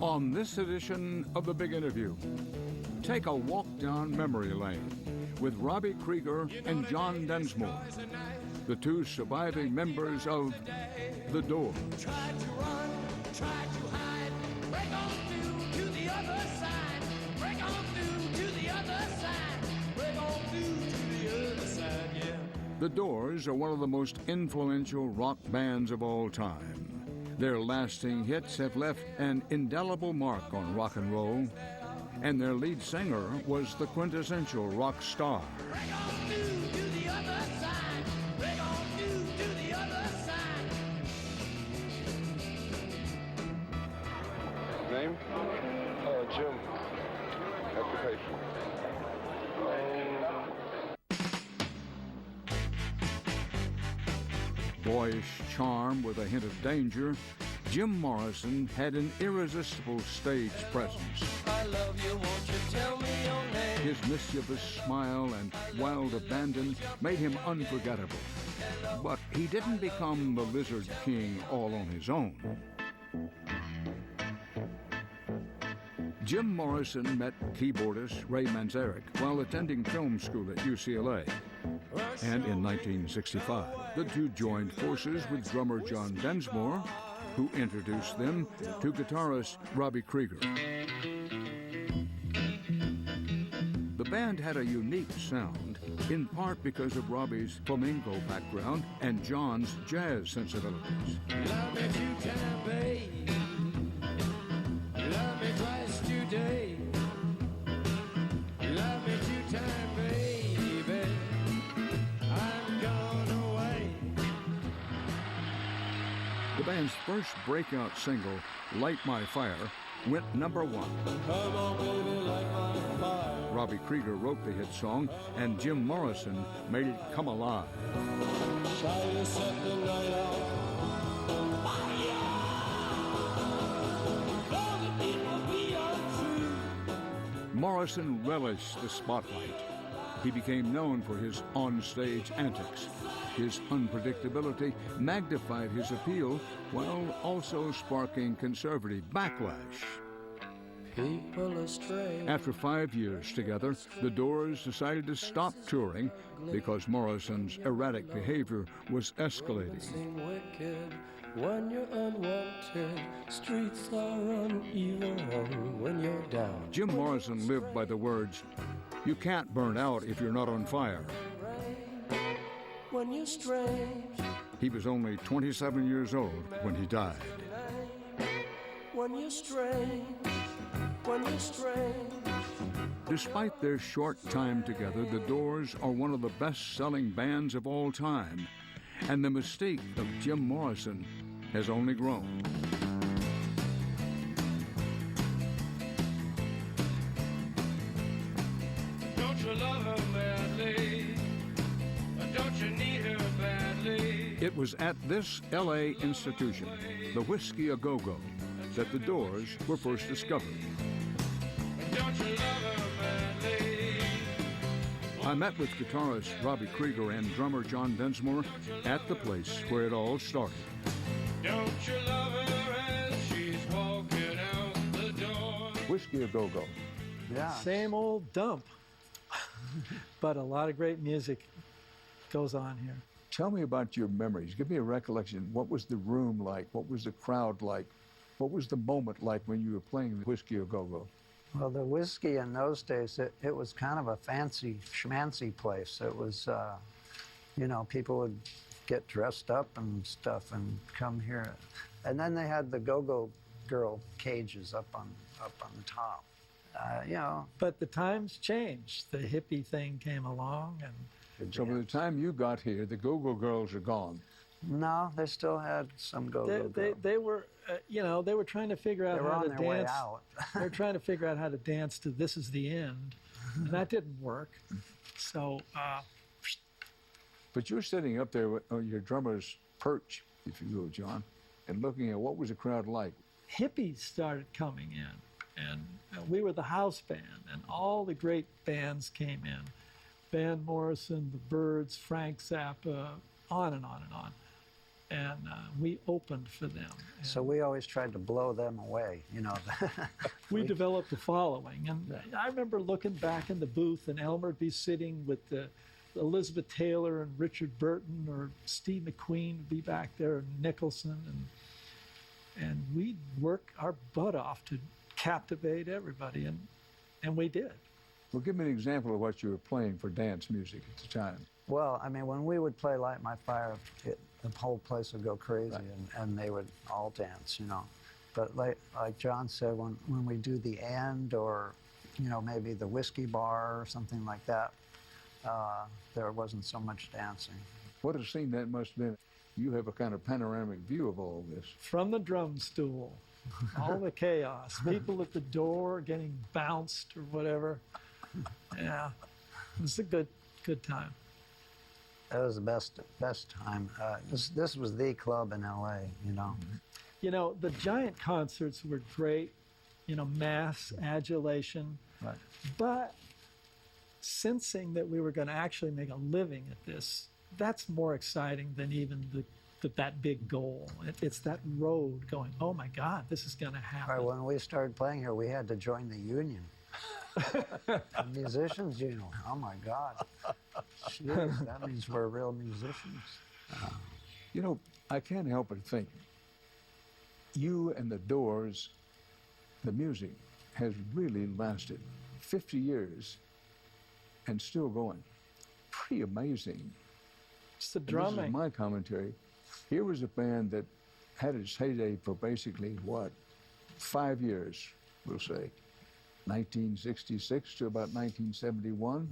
On this edition of The Big Interview, take a walk down memory lane with Robby Krieger and John Densmore, the two surviving members of The Doors. Try to run, try to hide, break on through to the other side, break on through to the other side, break on through to the other side, yeah. The Doors are one of the most influential rock bands of all time. Their lasting hits have left an indelible mark on rock and roll, and their lead singer was the quintessential rock star. Break on through to the other side, break on through to the other side. Name? Jim. Occupation. Boyish charm with a hint of danger, Jim Morrison had an irresistible stage presence. I love you, won't you tell me your name? His mischievous smile and wild abandon made him unforgettable. But he didn't become the Lizard King all on his own. Jim Morrison met keyboardist Ray Manzarek while attending film school at UCLA. And in 1965, the two joined forces with drummer John Densmore, who introduced them to guitarist Robby Krieger. The band had a unique sound, in part because of Robby's flamenco background and John's jazz sensibilities. Love me 2 times, babe. Love me twice today. Love me 2 times, baby. I'm gone away. The band's first breakout single, Light My Fire, went #1. Come on, baby, light my fire. Robby Krieger wrote the hit song, and Jim Morrison made it come alive. Try to set the night out. Morrison relished the spotlight. He became known for his on-stage antics. His unpredictability magnified his appeal while also sparking conservative backlash. People astray. After 5 years together, the Doors decided to stop touring because Morrison's erratic behavior was escalating. Sing wicked when you're unwanted. Streets are uneven when you're down. Jim Morrison lived by the words, "You can't burn out if you're not on fire." When you're strange. He was only 27 years old when he died. When you're strange. When you're strange. Despite their short time together, the Doors are one of the best-selling bands of all time, and the mystique of Jim Morrison has only grown. Don't you love her badly? Don't you need her badly? It was at this L.A. institution, the Whiskey A Go-Go, that the Doors were first discovered. Don't you love her badly? I met with guitarist Robby Krieger and drummer John Densmore at the place where it all started. Don't you love her as she's walking out the door? Whiskey A Go-Go. Yeah. Same old dump, but a lot of great music goes on here. Tell me about your memories. Give me a recollection. What was the room like? What was the crowd like? What was the moment like when you were playing the Whiskey A Go-Go? Well, the Whiskey in those days, it was kind of a fancy, schmancy place. It was, you know, people would get dressed up and stuff and come here. And then they had the Go-Go girl cages up on the top. You know. But the times changed. The hippie thing came along, and So by the time you got here, the Go-Go girls are gone. no, they still had some Go-Go girls. they were, you know, they were trying to figure out They were how on to their way dance. out. They were trying to figure out how to dance to "This Is the End," and that didn't work. So. But you're sitting up there with your drummer's perch, if you will, John, and looking at what was the crowd like. Hippies started coming in, and we were the house band, and all the great bands came in. Van Morrison, the Byrds, Frank Zappa, on and on and on. and we opened for them. And So we always tried to blow them away, you know. we developed a following. And I remember looking back in the booth, and Elmer would be sitting with Elizabeth Taylor and Richard Burton, or Steve McQueen would be back there, and Nicholson, and we'd work our butt off to captivate everybody, and we did. Well, give me an example of what you were playing for dance music at the time. Well, I mean, when we would play Light My Fire, the whole place would go crazy, Right. and they would all dance, you know. But like John said, when we do the end, or, you know, maybe the whiskey bar or something like that, there wasn't so much dancing. What a scene that must have been. You have a kind of panoramic view of all this. From the drum stool, all the chaos, people at the door getting bounced or whatever. Yeah, it was a good time. That was the best time. This was the club in LA, you know. You know, the giant concerts were great, you know, mass adulation. Right. But sensing that we were going to actually make a living at this, that's more exciting than even that big goal. It's that road going, oh my God, this is going to happen. Right, when we started playing here, we had to join the union. The musicians union. Oh my God. Jeez, that means we're real musicians. You know, I can't help but think, you and the Doors, the music has really lasted 50 years and still going. Pretty amazing. It's the And this drumming. is my commentary. Here was a band that had its heyday for basically, what, 5 years, we'll say. 1966 to about 1971,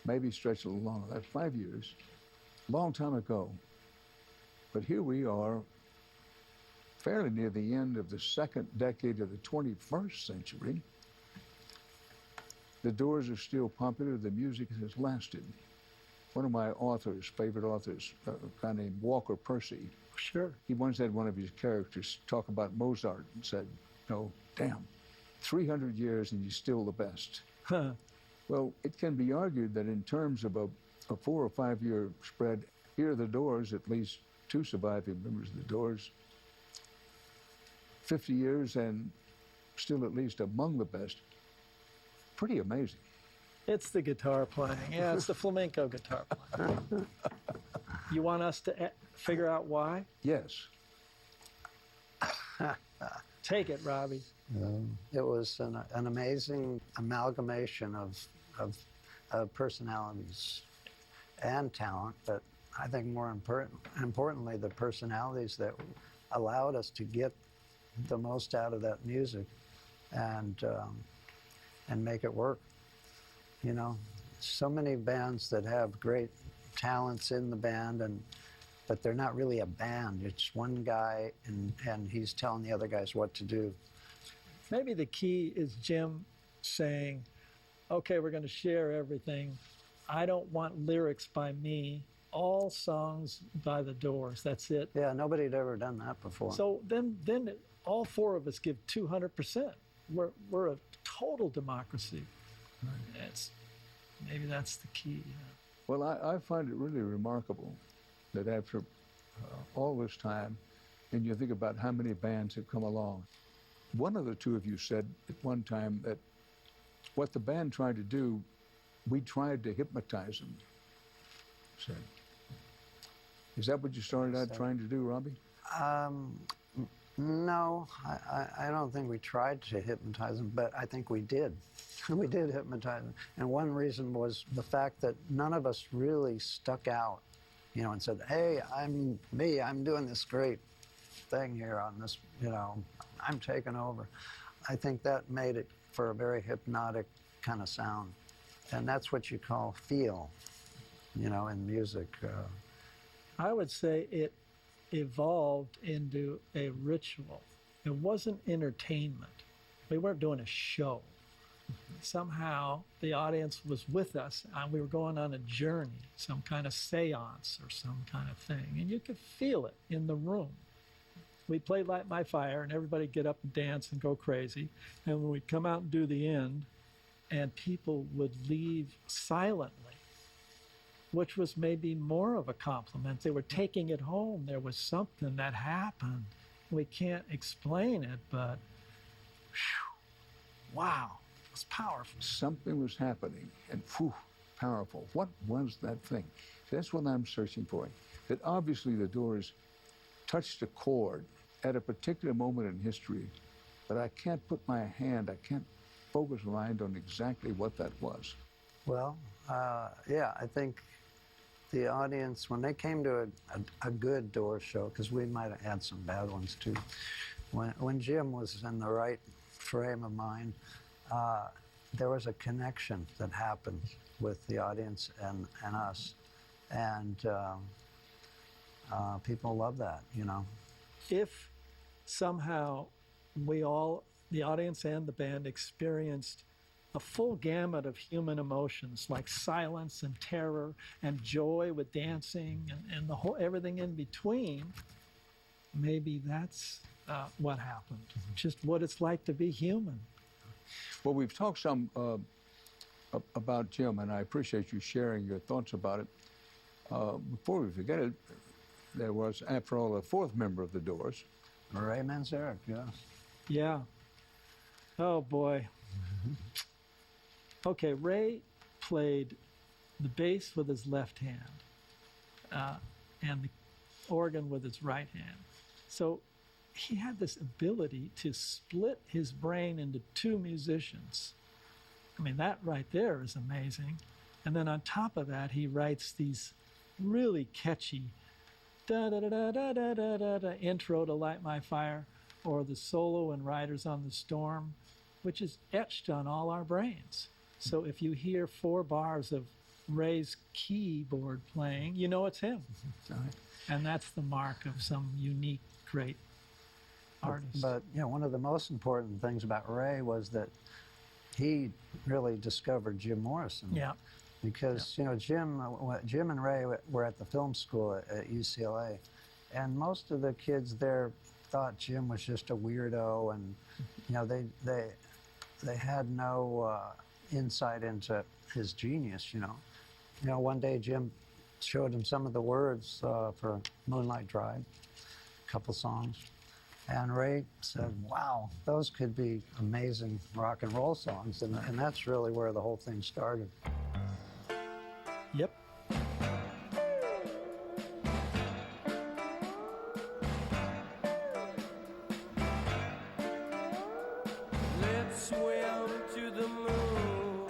maybe stretch a little longer. That's 5 years. Long time ago. But here we are, fairly near the end of the second decade of the 21st century. The Doors are still popular. The music has lasted. One of my favorite authors, a guy named Walker Percy, Sure. he once had one of his characters talk about Mozart and said, "No, damn, 300 years and he's still the best." Huh. Well, it can be argued that in terms of a 4 or 5 year spread, here are the Doors, at least 2 surviving members of the Doors, 50 years and still at least among the best. Pretty amazing. It's the guitar playing. Yeah, it's the flamenco guitar playing. You want us to figure out why? Yes. Take it, Robby. It was an amazing amalgamation of personalities and talent, but I think more importantly, the personalities that allowed us to get the most out of that music and make it work. You know, so many bands that have great talents in the band, but they're not really a band. It's one guy, and he's telling the other guys what to do. Maybe the key is Jim saying, okay, we're going to share everything. I don't want lyrics by me. All songs by the Doors. That's it. Yeah, nobody had ever done that before. So then all 4 of us give 200%. We're a total democracy. Maybe that's the key. Well, I find it really remarkable that after all this time, and you think about how many bands have come along, one of the two of you said at one time that what the band tried to do, we tried to hypnotize them. Said. Is that what you started out trying to do, Robby? No, I don't think we tried to hypnotize them, but I think we did. We did hypnotize them. And one reason was the fact that none of us really stuck out, you know, and said, hey, I'm doing this great thing here on this, you know, I'm taking over. I think that made it for a very hypnotic kind of sound. And that's what you call feel, you know, in music. I would say it evolved into a ritual. It wasn't entertainment. We weren't doing a show. Somehow the audience was with us and we were going on a journey, some kind of seance or some kind of thing. And you could feel it in the room. We played Light My Fire and everybody get up and dance and go crazy. And when we'd come out and do the end, and people would leave silently. which was maybe more of a compliment. They were taking it home. There was something that happened. We can't explain it, but whew, wow, it was powerful. Something was happening, and whew, powerful. What was that thing? That's what I'm searching for. That obviously the Doors touched a chord at a particular moment in history, but I can't put my hand, I can't focus my mind on exactly what that was. Well, yeah, I think the audience, when they came to a good Doors show, because we might have had some bad ones too, when Jim was in the right frame of mind, there was a connection that happened with the audience and us. And people love that, you know. If somehow we all, the audience and the band, experienced a full gamut of human emotions like silence and terror and joy with dancing and the whole everything in between, maybe that's what happened. Just what it's like to be human. Well, we've talked some about Jim, and I appreciate you sharing your thoughts about it. Before we forget it, there was, after all, a fourth member of the Doors. Ray Manzarek, yes. Yeah. Oh, boy. Okay, Ray played the bass with his left hand and the organ with his right hand. So he had this ability to split his brain into two musicians. I mean, that right there is amazing. And then on top of that, he writes these really catchy da-da-da-da-da-da-da-da intro to Light My Fire, or the solo in Riders on the Storm, which is etched on all our brains. So if you hear 4 bars of Ray's keyboard playing, you know it's him. And that's the mark of some unique, great artist. But you know, one of the most important things about Ray was that he really discovered Jim Morrison. Yeah. Because you know, Jim and Ray were at the film school at UCLA, and most of the kids there thought Jim was just a weirdo, and you know, they had no insight into his genius. You know, one day Jim showed him some of the words for Moonlight Drive, a couple songs, and Ray said, "Wow, those could be amazing rock and roll songs," and that's really where the whole thing started. Yep. Let's swim to the moon.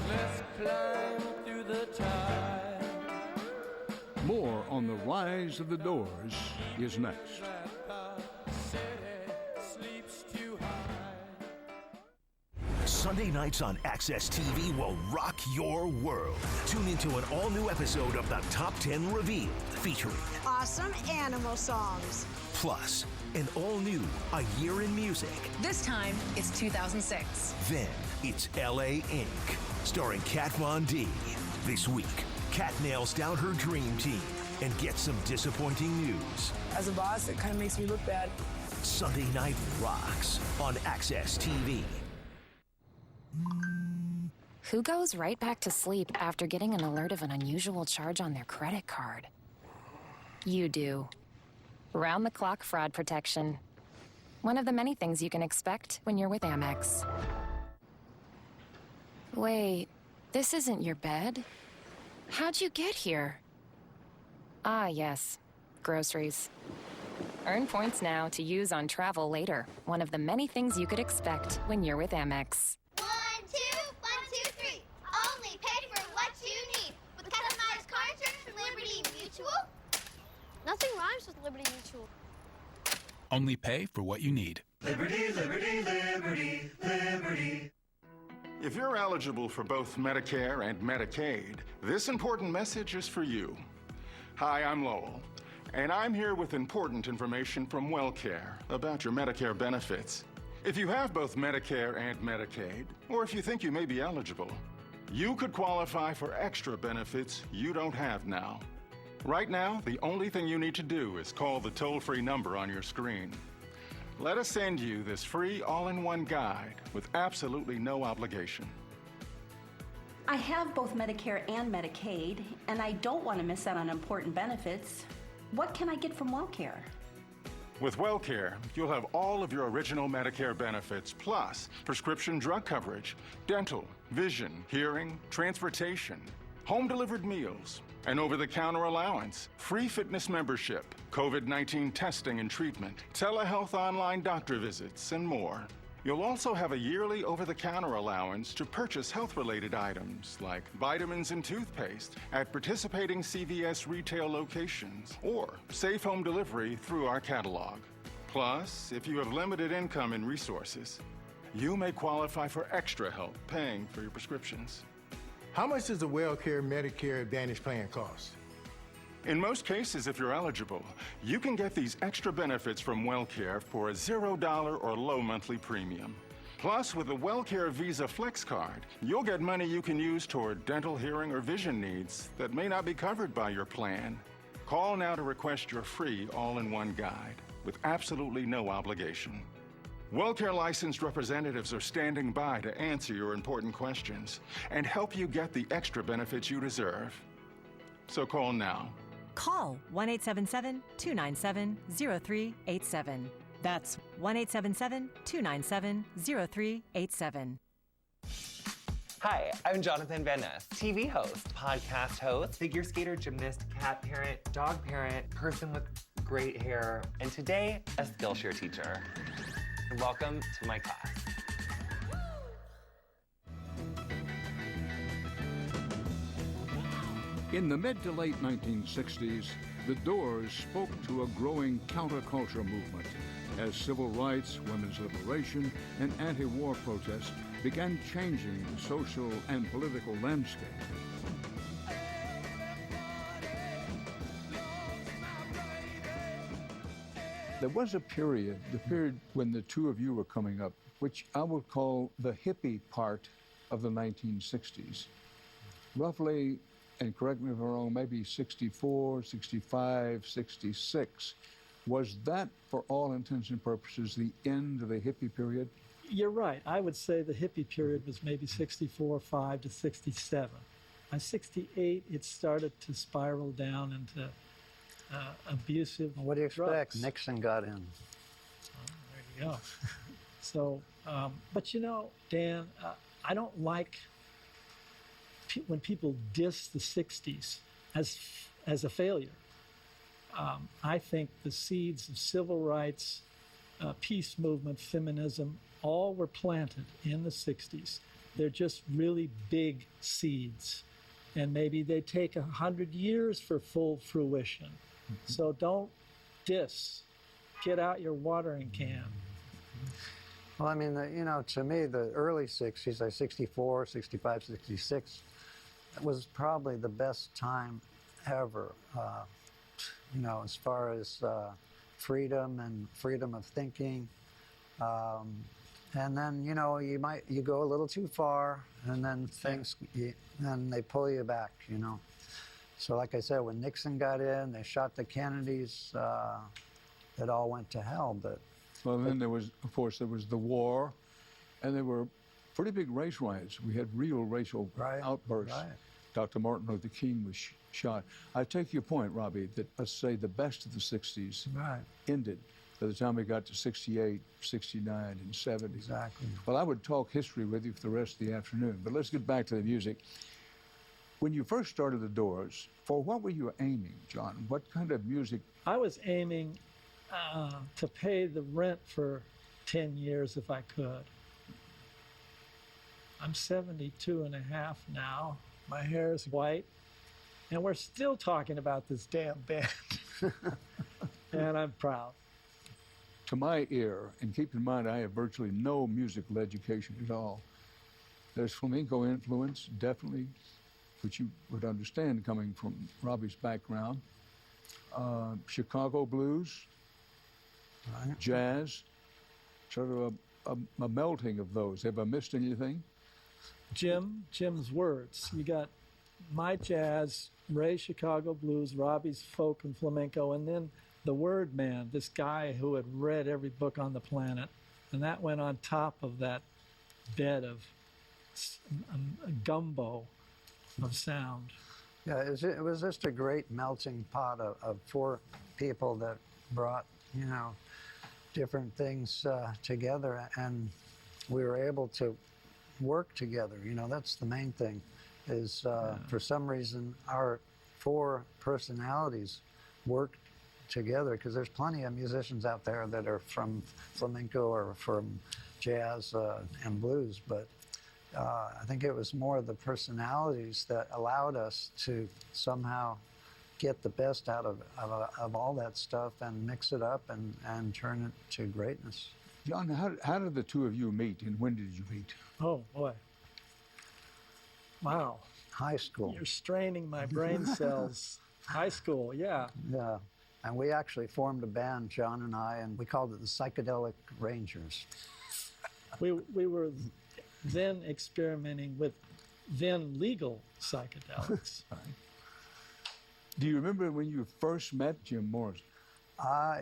Let's climb through the tide. More on the rise of the Doors is next. Sunday nights on AXSTV will rock your world. Tune into an all-new episode of the Top 10 Revealed, featuring awesome animal songs. plus an all-new A Year in Music. This time, it's 2006. Then it's L.A. Inc., starring Kat Von D. This week, Kat nails down her dream team and gets some disappointing news. As a boss, it kind of makes me look bad. Sunday Night Rocks on AXSTV. Who goes right back to sleep after getting an alert of an unusual charge on their credit card? You do. Round-the-clock fraud protection. One of the many things you can expect when you're with Amex. Wait, this isn't your bed? How'd you get here? Ah, yes. Groceries. Earn points now to use on travel later. One of the many things you could expect when you're with Amex. 1, 2, 1, 2, 3. Only pay for what you need with customized car insurance from Liberty Mutual. Nothing rhymes with Liberty Mutual. Only pay for what you need. Liberty, liberty, liberty, liberty. If you're eligible for both Medicare and Medicaid, this important message is for you. Hi, I'm Lowell, and I'm here with important information from WellCare about your Medicare benefits. If you have both Medicare and Medicaid, or if you think you may be eligible, you could qualify for extra benefits you don't have now. Right now, the only thing you need to do is call the toll-free number on your screen. Let us send you this free all-in-one guide with absolutely no obligation. I have both Medicare and Medicaid, and I don't want to miss out on important benefits. What can I get from WellCare? With WellCare, you'll have all of your original Medicare benefits, plus prescription drug coverage, dental, vision, hearing, transportation, home-delivered meals, an over-the-counter allowance, free fitness membership, COVID-19 testing and treatment, telehealth online doctor visits, and more. You'll also have a yearly over-the-counter allowance to purchase health-related items like vitamins and toothpaste at participating CVS retail locations or safe home delivery through our catalog. Plus, if you have limited income and resources, you may qualify for extra help paying for your prescriptions. How much does the WellCare Medicare Advantage plan cost? In most cases, if you're eligible, you can get these extra benefits from WellCare for a $0 or low monthly premium. Plus, with the WellCare Visa Flex card, you'll get money you can use toward dental, hearing, or vision needs that may not be covered by your plan. Call now to request your free all-in-one guide with absolutely no obligation. WellCare licensed representatives are standing by to answer your important questions and help you get the extra benefits you deserve. So call now. Call 1-877-297-0387. That's 1-877-297-0387. Hi, I'm Jonathan Van Ness, TV host, podcast host, figure skater, gymnast, cat parent, dog parent, person with great hair, and today, a Skillshare teacher. Welcome to my class. In the mid to late 1960s, the Doors spoke to a growing counterculture movement as civil rights, women's liberation, and anti-war protests began changing the social and political landscape. There was a period, the period when the two of you were coming up, which I would call the hippie part of the 1960s. Roughly, and correct me if I'm wrong, maybe 64, 65, 66. Was that, for all intents and purposes, the end of the hippie period? You're right. I would say the hippie period was maybe 64, 5 to 67. By 68, it started to spiral down into abusive What do you expect? drugs. Nixon got in. There you go. So, but you know, Dan, I don't like when people diss the 60s as a failure. I think the seeds of civil rights, peace movement, feminism, all were planted in the 60s. They're just really big seeds. And maybe they take 100 years for full fruition. Mm-hmm. So don't diss. Get out your watering can. Well, I mean, you know, to me, the early 60s, like 64, 65, 66, was probably the best time ever, you know, as far as freedom and freedom of thinking. And then, you know, you go a little too far, and then then they pull you back, you know. So like I said, when Nixon got in, they shot the Kennedys, it all went to hell. But then there was, of course, there was the war, and there were pretty big race riots. We had real racial outbursts. Right. Dr. Martin Luther King was shot. I take your point, Robbie, that let's say the best of the 60s ended by the time we got to 68, 69, and 70. Exactly. Well, I would talk history with you for the rest of the afternoon, but let's get back to the music. When you first started the Doors, for what were you aiming, John? What kind of music? I was aiming to pay the rent for 10 years if I could. I'm 72 and a half now. My hair is white, and we're still talking about this damn band. And I'm proud. To my ear, and keep in mind I have virtually no musical education at all, there's flamenco influence, definitely, which you would understand coming from Robbie's background. Chicago blues, jazz, sort of a melting of those. Have I missed anything? Jim's words. You got my jazz, Ray's Chicago blues, Robbie's folk and flamenco, and then the word man, this guy who had read every book on the planet, and that went on top of that bed of gumbo of sound. Yeah, it was just a great melting pot of four people that brought, you know, different things together, and we were able to work together. You know, that's the main thing, is for some reason our four personalities work together, because there's plenty of musicians out there that are from flamenco or from jazz and blues, but I think it was more the personalities that allowed us to somehow get the best out of all that stuff and mix it up and turn it to greatness. John, how did the two of you meet, and when did you meet? Oh, boy. Wow. High school. You're straining my brain cells. High school, yeah. Yeah. And we actually formed a band, John and I, and we called it the Psychedelic Rangers. We were then experimenting with then legal psychedelics. Do you remember when you first met Jim Morrison?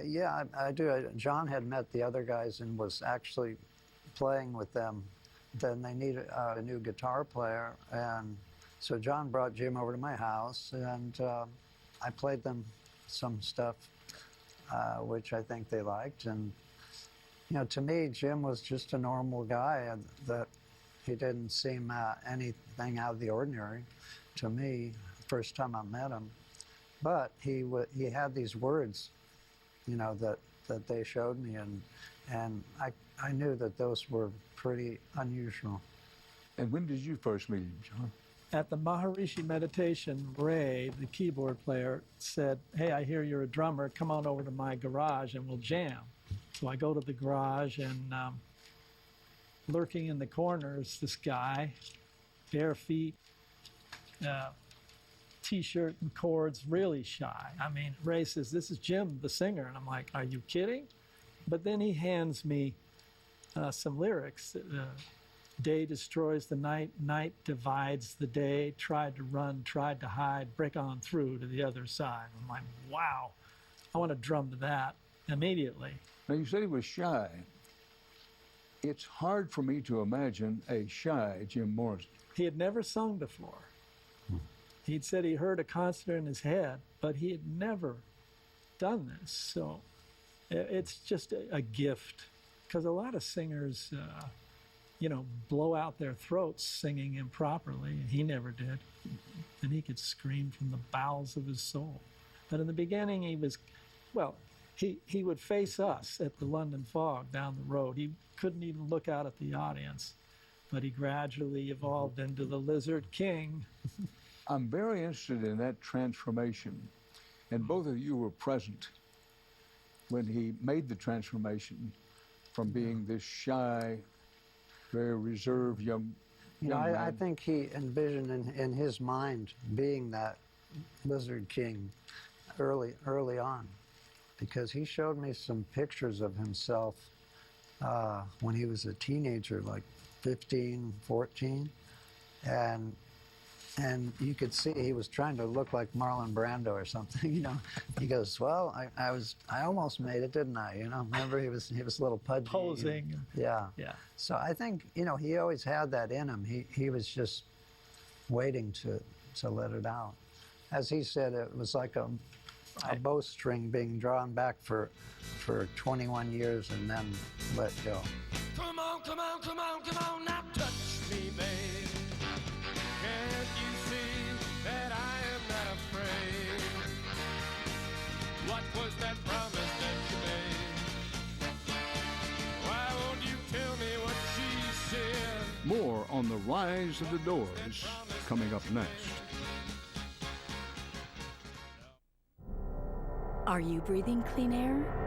Yeah, I do. John had met the other guys and was actually playing with them. Then they needed a new guitar player, and so John brought Jim over to my house, and I played them some stuff, which I think they liked. And you know, to me, Jim was just a normal guy. That he didn't seem anything out of the ordinary to me first time I met him. But he had these words, you know, that they showed me, and I knew that those were pretty unusual. And when did you first meet him, John? At the Maharishi meditation, Ray, the keyboard player, said, "Hey, I hear you're a drummer. Come on over to my garage and we'll jam." So I go to the garage, and lurking in the corners, this guy, bare feet, T-shirt and cords, really shy. I mean, Ray says, "This is Jim, the singer." And I'm like, "Are you kidding?" But then he hands me some lyrics. Day destroys the night, night divides the day, tried to run, tried to hide, break on through to the other side. I'm like, wow, I want to drum to that immediately. Now, you said he was shy. It's hard for me to imagine a shy Jim Morrison. He had never sung before. He'd said he heard a concert in his head, but he had never done this. So it's just a gift, because a lot of singers, you know, blow out their throats singing improperly, and he never did. And he could scream from the bowels of his soul. But in the beginning, he was, well, he would face us at the London Fog down the road. He couldn't even look out at the audience, but he gradually evolved into the Lizard King. I'm very interested in that transformation, and both of you were present when he made the transformation from being this shy, very reserved young man. I man. think he envisioned in his mind being that Lizard King early on, because he showed me some pictures of himself when he was a teenager, like 15, 14, and you could see he was trying to look like Marlon Brando or something, you know. He goes, "Well, I almost made it, didn't I? You know, remember he was a little pudgy." Posing. Yeah. Yeah. So I think, you know, he always had that in him. He was just waiting to let it out. As he said, it was like a bowstring being drawn back for 21 years and then let go. Come on, come on, come on, come on, now touch me, babe. Can't you see that I am not afraid? What was that promise that you made? Why won't you tell me what she said? More on the rise of the Doors coming up next. Are you breathing clean air?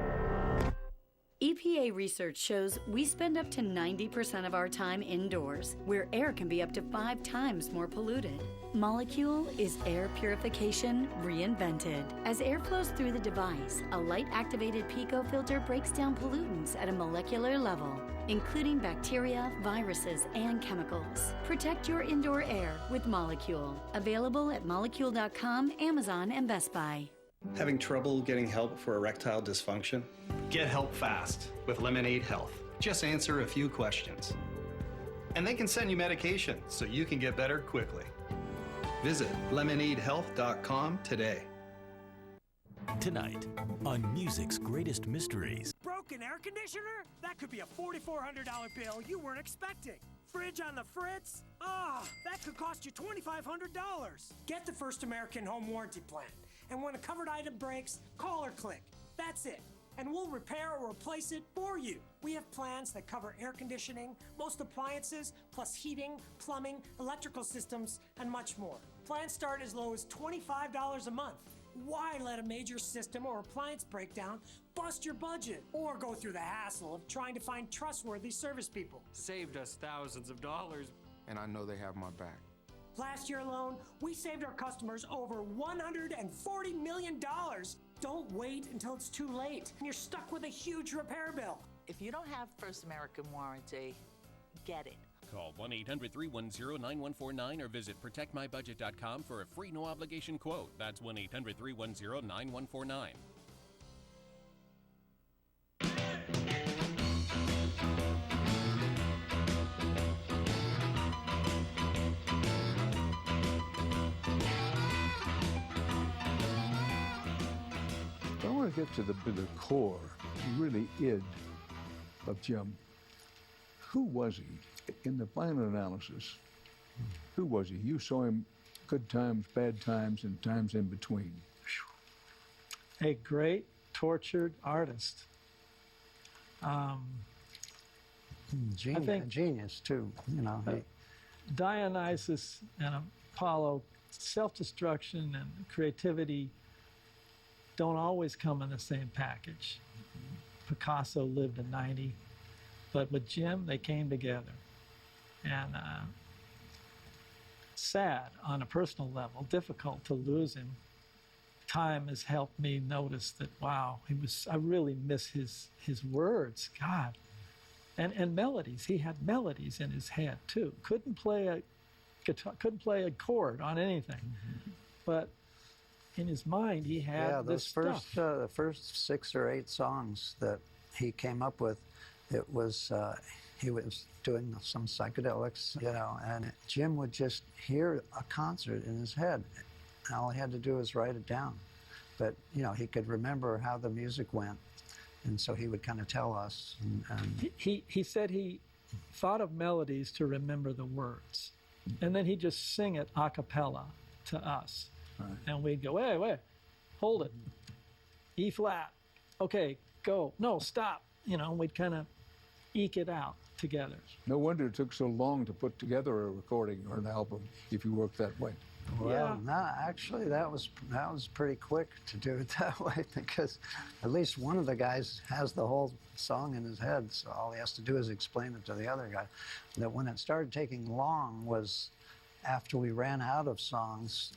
EPA research shows we spend up to 90% of our time indoors, where air can be up to 5 times more polluted. Molecule is air purification reinvented. As air flows through the device, a light-activated Pico filter breaks down pollutants at a molecular level, including bacteria, viruses, and chemicals. Protect your indoor air with Molecule. Available at molecule.com, Amazon, and Best Buy. Having trouble getting help for erectile dysfunction? Get help fast with Lemonade Health. Just answer a few questions. And they can send you medication so you can get better quickly. Visit lemonadehealth.com today. Tonight on Music's Greatest Mysteries. Broken air conditioner? That could be a $4,400 bill you weren't expecting. Fridge on the fritz? That could cost you $2,500. Get the First American Home Warranty Plan. And when a covered item breaks, call or click. That's it. And we'll repair or replace it for you. We have plans that cover air conditioning, most appliances, plus heating, plumbing, electrical systems, and much more. Plans start as low as $25 a month. Why let a major system or appliance breakdown bust your budget or go through the hassle of trying to find trustworthy service people? Saved us thousands of dollars. And I know they have my back. Last year alone, we saved our customers over $140 million. Don't wait until it's too late and you're stuck with a huge repair bill. If you don't have First American Warranty, get it. Call 1-800-310-9149 or visit protectmybudget.com for a free no-obligation quote. That's 1-800-310-9149. I want to get to the core, really id of Jim. Who was he? In the final analysis, who was he? You saw him good times, bad times, and times in between. A great tortured artist. Genius too, you know. Dionysus and Apollo, self-destruction and creativity don't always come in the same package. Picasso lived to 90, but with Jim, they came together. And sad on a personal level, difficult to lose him. Time has helped me notice that, wow, I really miss his words, God. And melodies, he had melodies in his head too. Couldn't play a guitar, couldn't play a chord on anything. But in his mind, he had this stuff. The first 6 or 8 songs that he came up with, it was, he was doing some psychedelics, you know, and Jim would just hear a concert in his head. And all he had to do was write it down. But, you know, he could remember how the music went. And so he would kind of tell us. He said he thought of melodies to remember the words. And then he'd just sing it a cappella to us. Right. And we'd go, wait, hold it. E flat. Okay, go. No, stop. You know, we'd kind of eke it out together. No wonder it took so long to put together a recording or an album if you work that way. Well, no, actually, that was pretty quick to do it that way, because at least one of the guys has the whole song in his head, so all he has to do is explain it to the other guy. That when it started taking long was after we ran out of songs.